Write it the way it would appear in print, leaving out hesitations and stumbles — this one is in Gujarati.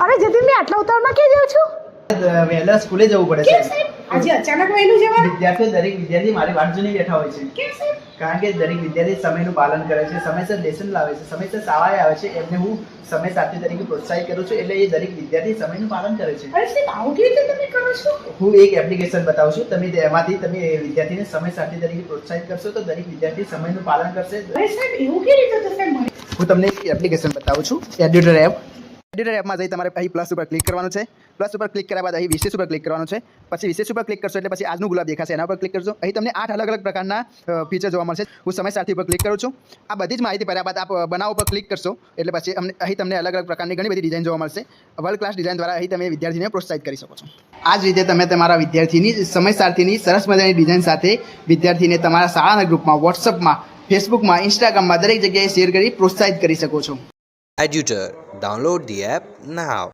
અરે જતીન મેં આટલા ઉતાવળમાં ક્યાં જાઉં છું? વહેલા સ્કૂલે જવું પડે કેમ છે. સાહેબ? આજે અચાનક વહેલું જવાનું? દરેક વિદ્યાર્થી મારી વાટ જોઈને બેઠા હોય છે. કેમ સાહેબ? કારણ કે દરેક વિદ્યાર્થી સમયનું પાલન કરે છે, સમયસર લેસન લાવે છે, સમયસર શાળાએ આવે છે. એમને હું સમય સાથી તરીકે પ્રોત્સાહિત કરું છું, એટલે એ દરેક વિદ્યાર્થી સમયનું પાલન કરે છે. અરે સાહેબ આવું કેવી રીતે તમે કરો છો? હું એક એપ્લિકેશન બતાવું છું, તમે એમાંથી તમે વિદ્યાર્થીને સમય સાથી તરીકે પ્રોત્સાહિત કરશો તો દરેક વિદ્યાર્થી સમયનું પાલન કરશે. અરે સાહેબ એવું કેવી રીતે થશે? મને હું તમને એક એપ્લિકેશન બતાવું છું, એડ્યુટર એપ. એડ્યુટર એપમાં જઈ તમારે અહીં પ્લસ ઉપર ક્લિક કરવાનું છે. પ્લસ ઉપર ક્લિક કર્યા બાદ અહીં વિશેષ ઉપર ક્લિક કરવાનું છે. પછી વિશેષ ઉપર ક્લિક કરશો એટલે પછી આજનું ગુલાબ દેખાશે, એના ઉપર ક્લિક કરશો. અહીં તમને 8 અલગ અલગ પ્રકારના ફીચર જોવા મળશે. હું સમય સાથી ઉપર ક્લિક કરું છું. આ બધી જ માહિતી ભર્યા બાદ આપ બનાવ ઉપર ક્લિક કરશો એટલે પછી અહીં તમને અલગ અલગ પ્રકારની ઘણી બધી ડિઝાઇન જોવા મળશે. વર્લ્ડ ક્લાસ ડિઝાઇન દ્વારા અહીં તમે વિદ્યાર્થીને પ્રોત્સાહિત કરી શકો છો. આ જ રીતે તમે તમારા વિદ્યાર્થીની સમય સાથીની સરસ મજાની ડિઝાઇન સાથે વિદ્યાર્થીને તમારા શાળાના ગ્રુપમાં, વોટ્સઅપમાં, ફેસબુકમાં, ઇન્સ્ટાગ્રામમાં દરેક જગ્યાએ શેર કરી પ્રોત્સાહિત કરી શકો છો. Edutor. Download the app now.